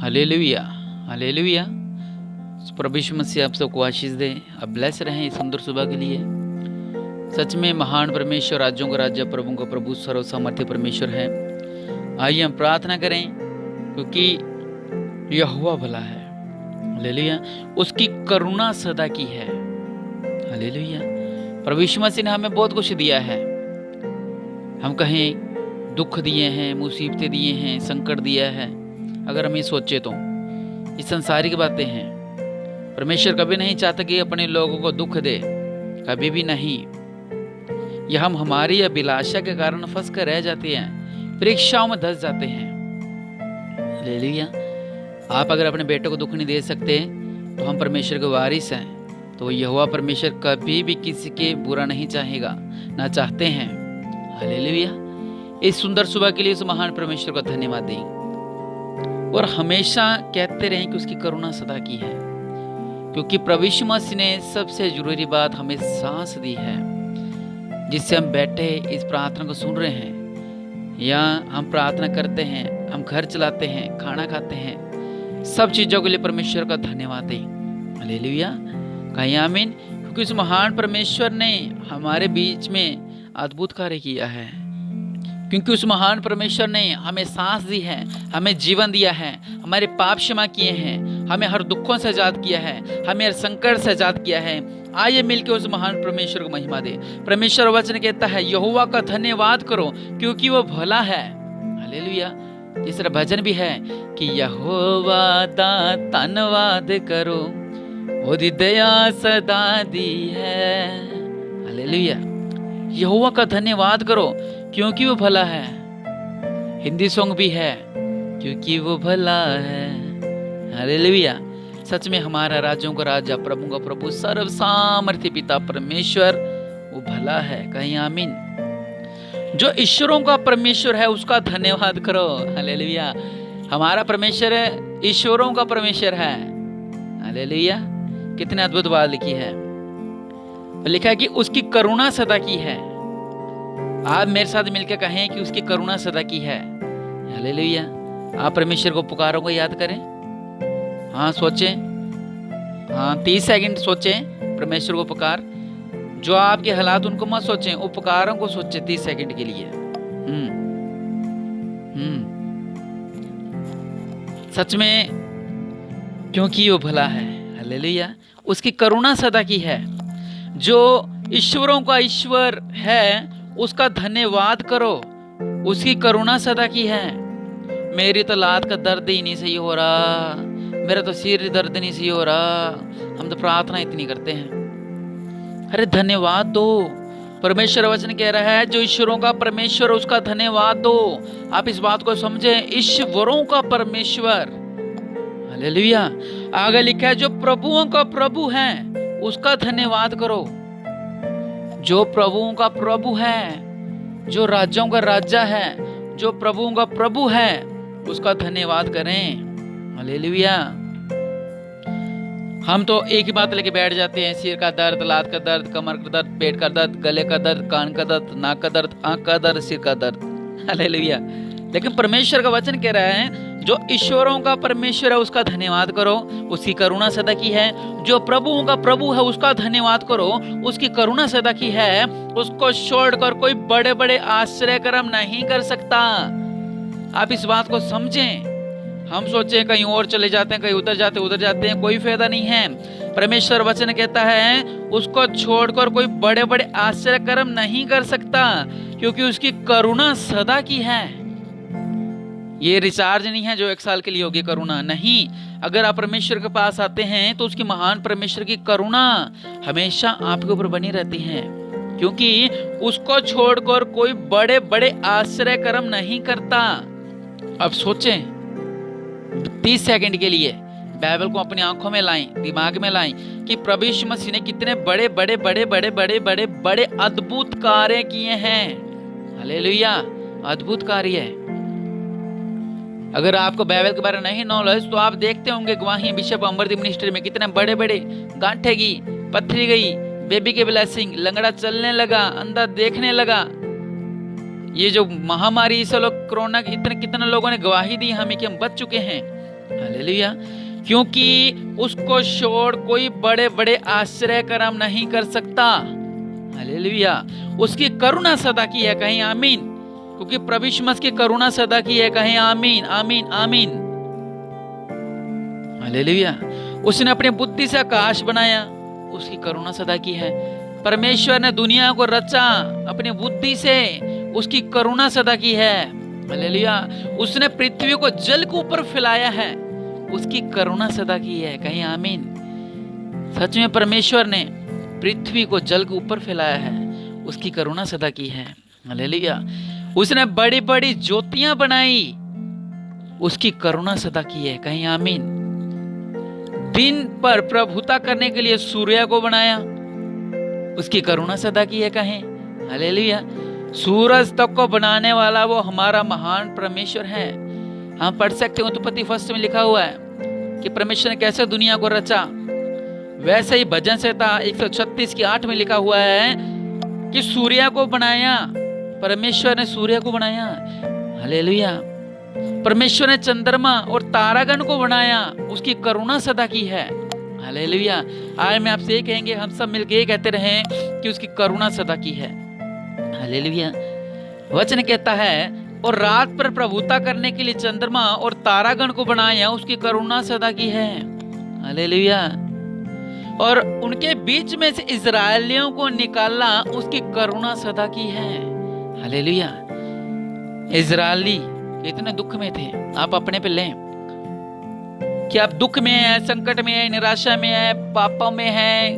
Hallelujah, hallelujah. प्रभु यीशु मसीह आप सबको आशीष दे। अब ब्लेस रहें इस सुंदर सुबह के लिए। सच में महान परमेश्वर, राज्यों का राज्य, प्रभु का प्रभु, सर्व सामर्थ्य परमेश्वर है। आइए हम प्रार्थना करें, क्योंकि यहोवा भला है। हालेलुया। उसकी करुणा सदा की है। हालेलुया। प्रभु यीशु मसीह ने हमें बहुत कुछ दिया है। हम कहें दुख दिए हैं, मुसीबतें दिए हैं, संकट दिया है। अगर हम ये सोचे तो ये संसारिक बातें हैं। परमेश्वर कभी नहीं चाहता कि अपने लोगों को दुख दे, कभी भी नहीं। यह हम हमारी अभिलाषा के कारण फंस कर रह जाते हैं, परीक्षाओं में धंस जाते हैं। हालेलुया। आप अगर अपने बेटे को दुख नहीं दे सकते तो हम परमेश्वर के वारिस हैं, तो यहोवा परमेश्वर कभी भी किसी के बुरा नहीं चाहेगा, ना चाहते हैं। हालेलुया। इस सुंदर सुबह के लिए उस महान परमेश्वर को धन्यवाद दें और हमेशा कहते रहें कि उसकी करुणा सदा की है, क्योंकि प्रभु यीशु मसीह ने सबसे जरूरी बात हमें सांस दी है, जिससे हम बैठे इस प्रार्थना को सुन रहे हैं, या हम प्रार्थना करते हैं, हम घर चलाते हैं, खाना खाते हैं। सब चीजों के लिए परमेश्वर का धन्यवाद दें। हालेलुया। कहीं आमीन। क्योंकि उस महान परमेश्वर ने हमारे बीच में अद्भुत कार्य किया है, क्योंकि उस महान परमेश्वर ने हमें सांस दी है, हमें जीवन दिया है, हमारे पाप क्षमा किए हैं, हमें हर दुखों से आजाद किया है, हमें हर संकट से आजाद किया है। आइए मिलकर उस महान परमेश्वर को महिमा दे। परमेश्वर वचन कहता है, यहोवा का धन्यवाद करो क्योंकि वो भला है। हालेलुया। इस तरह भजन भी है कि यहोवा दा धन्यवाद करो, ओदी दया सदा दी है। हालेलुया। यहोवा का धन्यवाद करो क्योंकि वो भला है। हिंदी सॉन्ग भी है, क्योंकि वो भला है। हालेलुया। सच में हमारा राज्यों का राजा, प्रभु का प्रभु, सर्व सामर्थ्य पिता परमेश्वर वो भला है। कहीं आमीन। जो ईश्वरों का परमेश्वर है उसका धन्यवाद करो। हालेलुया। हमारा परमेश्वर ईश्वरों का परमेश्वर है। हालेलुया। कितने अद्भुत बात लिखी है। लिखा है कि उसकी करुणा सदा की है। आप मेरे साथ मिलकर कहें कि उसकी करुणा सदा की है। हालेलुया। आप परमेश्वर को पुकारों को याद करें। हाँ सोचें, हाँ 30 सेकंड सोचें परमेश्वर को पुकार। जो आपके हालात उनको मत सोचें, उपकारों को सोचें 30 सेकंड के लिए। सच में, क्योंकि वो भला है। हालेलुया। उसकी करुणा सदा की है। जो ईश्वरों का ईश्वर है उसका धन्यवाद करो, उसकी करुणा सदा की है। मेरी तो लात का दर्द ही नहीं सही हो रहा, मेरा तो सिर दर्द नहीं सही हो रहा, हम तो प्रार्थना इतनी करते हैं। अरे धन्यवाद दो। परमेश्वर वचन कह रहा है, जो ईश्वरों का परमेश्वर उसका धन्यवाद दो। आप इस बात को समझें, ईश्वरों का परमेश्वर। हालेलुया। आगे लिखा है, जो प्रभुओं का प्रभु है उसका धन्यवाद करो। जो प्रभुओं का प्रभु है, जो राज्यों का राजा है, जो प्रभुओं का प्रभु है, उसका धन्यवाद करें। हालेलुया। हम तो एक ही बात लेके बैठ जाते हैं, सिर का दर्द, लात का दर्द, कमर का दर्द, पेट का दर्द, गले का दर्द, कान का दर्द, नाक का दर्द, आंख का दर्द, सिर का दर्द। हालेलुया। लेकिन परमेश्वर का वचन कह रहा है, जो ईश्वरों का परमेश्वर है उसका धन्यवाद करो, उसकी करुणा सदा की है। जो प्रभुओं का प्रभु है उसका धन्यवाद करो, उसकी करुणा सदा की है। उसको छोड़कर कोई बड़े बड़े आश्चर्य कर्म नहीं कर सकता। आप इस बात को समझें। हम सोचे कहीं और चले जाते हैं, कहीं उधर जाते हैं, कोई फायदा नहीं है। परमेश्वर वचन कहता है, उसको छोड़कर कोई बड़े बड़े आश्चर्य कर्म नहीं कर सकता, क्योंकि उसकी करुणा सदा की है। ये रिचार्ज नहीं है जो 1 साल के लिए होगी करुणा, नहीं। अगर आप परमेश्वर के पास आते हैं तो उसकी महान परमेश्वर की करुणा हमेशा आपके ऊपर बनी रहती है, क्योंकि उसको छोड़कर कोई बड़े बड़े आश्चर्य कर्म नहीं करता। अब सोचें 30 सेकंड के लिए, बाइबल को अपनी आंखों में लाएं, दिमाग में लाएं कि प्रभु यीशु मसीह ने कितने बड़े बड़े बड़े बड़े बड़े बड़े बड़े अद्भुत कार्य किए हैं। हालेलुया। अद्भुत कार्य है। अगर आपको बाइबल के बारे में नहीं नॉलेज, तो आप देखते होंगे गवाही बिशप अमरदीप मिनिस्ट्री में कितने बड़े बड़े गांठे की पत्थरी गई, बेबी के ब्लेसिंग, लंगड़ा चलने लगा, अंधा देखने लगा। ये जो महामारी, इस लोग कोरोना की, इतने कितने लोगों ने गवाही दी हमें कि हम बच चुके हैं। हालेलुया। क्योंकि उसको छोड़ कोई बड़े बड़े आश्चर्य कर्म नहीं कर सकता। हालेलुया। उसकी करुणा सदा की है, कहीं आमीन। क्योंकि प्रभु यीशु मसीह की करुणा सदा की है, कहीं आमीन आमीन आमीन। हालेलुया। उसने अपनी बुद्धि से आकाश बनाया, उसकी करुणा सदा की है। परमेश्वर ने दुनिया को रचा अपनी बुद्धि से, उसकी करुणा सदा की है। हालेलुया। उसने पृथ्वी को जल के ऊपर फैलाया है, उसकी करुणा सदा की है, कहीं आमीन। सच में परमेश्वर ने पृथ्वी को जल के ऊपर फैलाया है, उसकी करुणा सदा की है। हालेलुया। उसने बड़ी बड़ी ज्योतियां बनाई, उसकी करुणा सदा की है, कहीं आमीन। दिन पर प्रभुता करने के लिए सूर्य को बनाया, उसकी करुणा सदा की है, कहीं हालेलुया। सूरज तक को बनाने वाला वो हमारा महान परमेश्वर है। हम पढ़ सकते हैं उत्पत्ति फर्स्ट में लिखा हुआ है कि परमेश्वर ने कैसे दुनिया को रचा। वैसे ही भजन संहिता 136 की 8 में लिखा हुआ है कि सूर्य को बनाया, परमेश्वर ने सूर्य को बनाया। हालेलुया। परमेश्वर ने चंद्रमा और तारागण को बनाया, उसकी करुणा सदा की है। हालेलुया। आज मैं आपसे ये कहेंगे, हम सब मिलके ये कहते रहें कि उसकी करुणा सदा की है। हालेलुया। वचन कहता है, और रात पर प्रभुता करने के लिए चंद्रमा और तारागण को बनाया, उसकी करुणा सदा की है। हालेलुया। और उनके बीच में से इजरायलियों को निकाला, उसकी करुणा सदा की है। हालेलुया। इजरायली इतने दुख में थे, आप अपने पे लें कि आप दुख में है, संकट में है, निराशा में है, पापों में है,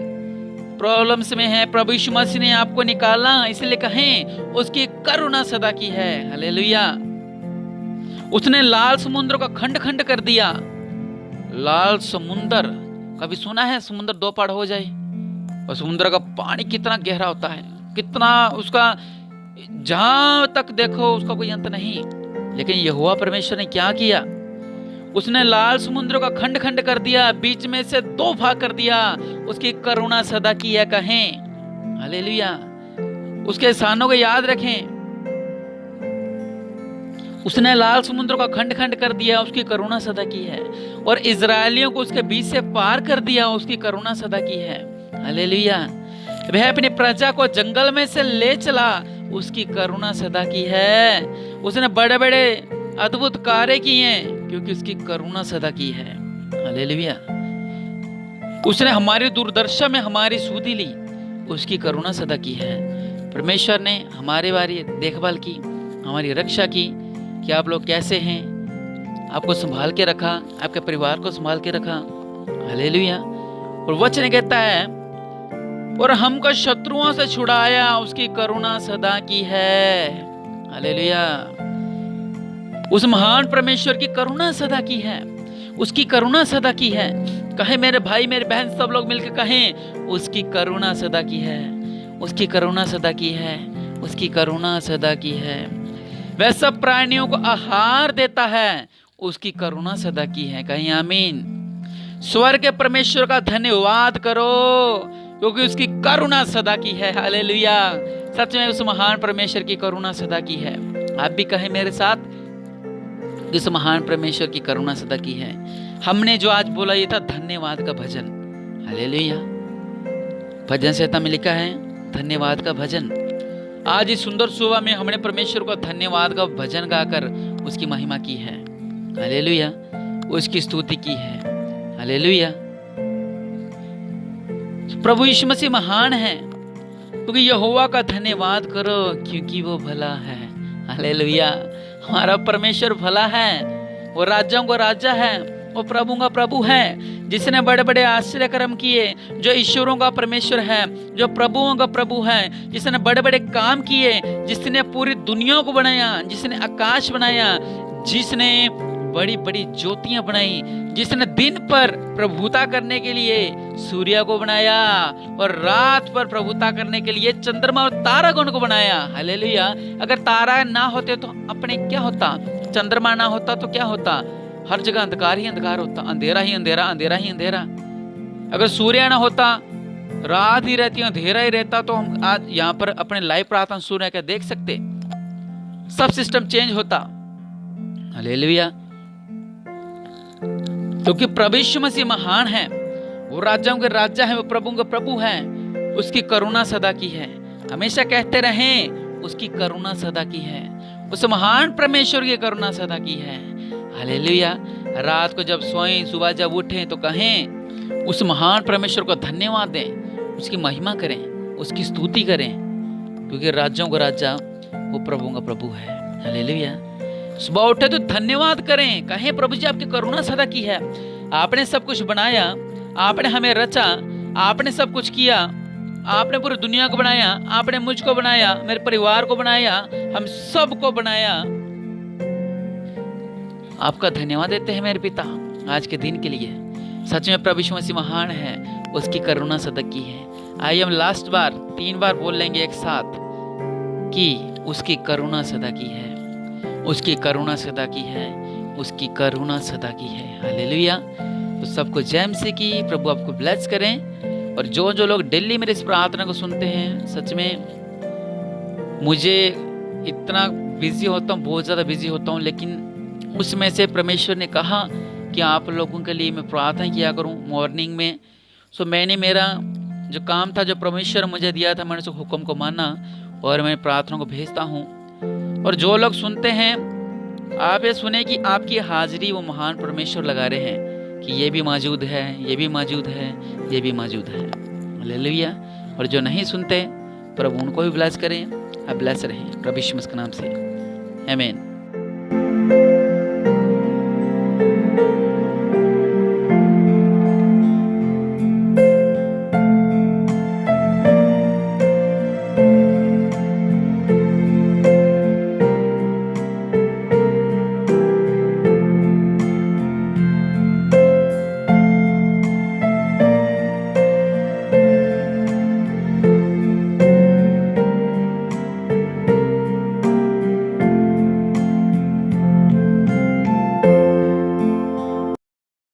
प्रॉब्लम्स में है। प्रभु यीशु मसीह ने आपको निकाला, इसलिए कहें उसकी करुणा सदा की है। हालेलुया। उसने लाल समुद्र को खंड खंड कर दिया। लाल समुद्र, कभी सुना है समुद्र दो पार हो जाए? और समुद्र का पानी कितना गहरा होता है, कितना उसका जहां तक देखो उसका कोई अंत नहीं। लेकिन यहोवा परमेश्वर ने क्या किया? उसने लाल समुद्र का खंड खंड कर दिया, बीच में से दो भाग कर दिया, उसकी करुणा सदा की है, कहें हालेलुया। उसके एहसानों को याद रखें। उसने लाल समुद्र का खंड खंड कर दिया, उसकी करुणा सदा की है। और इजरायलियों को उसके बीच से पार कर दिया, उसकी करुणा सदा की है। हालेलुया। वह अपनी प्रजा को जंगल में से ले चला, उसकी करुणा सदा की है। उसने बड़े बड़े अद्भुत कार्य किए, क्योंकि उसकी करुणा सदा की है। हालेलुया। उसने हमारी दुर्दशा में हमारी सुधि ली, उसकी करुणा सदा की है। परमेश्वर ने हमारे बारे देखभाल की, हमारी रक्षा की कि आप लोग कैसे हैं, आपको संभाल के रखा, आपके परिवार को संभाल के रखा। हालेलुया। और वचन कहता है, और हमको शत्रुओं से छुड़ाया, उसकी करुणा सदा की है। हालेलुया। उस महान परमेश्वर की करुणा सदा की है, उसकी करुणा सदा की है। कहे मेरे भाई मेरे बहन सब लोग मिलकर कहें, उसकी करुणा सदा की है, उसकी करुणा सदा की है, उसकी करुणा सदा की है। वह सब प्राणियों को आहार देता है, उसकी करुणा सदा की है, कहीं आमीन। स्वर्ग के परमेश्वर का धन्यवाद करो, क्योंकि उसकी करुणा सदा की है। हालेलुया। सच में उस महान परमेश्वर की करुणा सदा की है। आप भी कहें मेरे साथ, इस महान परमेश्वर की करुणा सदा की है। हमने जो आज बोला ये था धन्यवाद का भजन। हालेलुया। भजन संहिता में लिखा है धन्यवाद का भजन। आज इस सुंदर सुबह में हमने परमेश्वर को धन्यवाद का भजन गाकर उसकी महिमा की है। हालेलुया। उसकी स्तुति की है। हालेलुया। प्रभु यीशु मसीह महान है, क्योंकि यहोवा का धन्यवाद करो, क्योंकि वो भला है। हालेलुया। हमारा परमेश्वर भला है, वो राज्यों का राजा है, वो प्रभु का प्रभु है, जिसने बड़े बड़े आश्चर्य कर्म किए, जो ईश्वरों का परमेश्वर है, जो प्रभुओं का प्रभु है, जिसने बड़े बड़े काम किए, जिसने पूरी दुनिया को बनाया, जिसने आकाश बनाया, जिसने बड़ी बड़ी ज्योतियां बनाई, जिसने दिन पर प्रभुता करने के लिए सूर्य को बनाया और रात पर प्रभुता करने के लिए चंद्रमा और तारागण को बनाया। हालेलुया। अगर तारा ना होते तो अपने क्या होता, चंद्रमा ना होता तो क्या होता? हर जगह अंधकार ही अंधकार होता, अंधेरा ही अंधेरा, अंधेरा ही अंधेरा। अगर सूर्य ना होता, रात ही रहती, अंधेरा ही रहता, तो हम आज यहाँ पर अपने लाइव प्रार्थना सूर्य का देख सकते, सब सिस्टम चेंज होता। हालेलुया। क्योंकि प्रभु यीशु मसीह महान है, वो राजाओं के राजा है, वो प्रभु का प्रभु है। उसकी करुणा सदा की है। हमेशा कहते रहें उसकी करुणा सदा की है, उस महान परमेश्वर की करुणा सदा की है। हालेलुया। रात को जब सोएं, सुबह जब उठें तो कहें उस महान परमेश्वर को धन्यवाद दें, उसकी महिमा करें, उसकी स्तुति करें, क्योंकि राज्यों का राजा वो प्रभु का प्रभु है। हालेलुया। सुबह उठे तो धन्यवाद करें, कहें प्रभु जी आपकी करुणा सदा की है। आपने सब कुछ बनाया, आपने हमें रचा, आपने सब कुछ किया, आपने पूरी दुनिया को बनाया, आपने मुझको बनाया, मेरे परिवार को बनाया, हम सबको बनाया। आपका धन्यवाद देते हैं मेरे पिता आज के दिन के लिए। सच में प्रभु यीशु मसीह महान है, उसकी करुणा सदा की है। आइए हम लास्ट बार 3 बार बोल लेंगे एक साथ कि उसकी करुणा सदा की है, उसकी करुणा सदा की है, उसकी करुणा सदा की है। हालेलुया। तो सबको जय मसीह की। प्रभु आपको ब्लेस करें। और जो जो लोग डेली मेरे इस प्रार्थना को सुनते हैं, सच में मुझे इतना बिजी होता हूँ, बहुत ज़्यादा बिजी होता हूँ, लेकिन उसमें से परमेश्वर ने कहा कि आप लोगों के लिए मैं प्रार्थना किया करूँ मॉर्निंग में। सो मैंने मेरा जो काम था, जो परमेश्वर मुझे दिया था, मैंने उस हुक्म को माना और मैं प्रार्थना को भेजता हूँ। और जो लोग सुनते हैं, आप ये सुने कि आपकी हाजिरी वो महान परमेश्वर लगा रहे हैं कि ये भी मौजूद है, ये भी मौजूद है, ये भी मौजूद है। हालेलुया। और जो नहीं सुनते, प्रभु उनको भी ब्लेस करें। आप ब्लेस रहें प्रभु यीशु मसीह के नाम से। आमीन।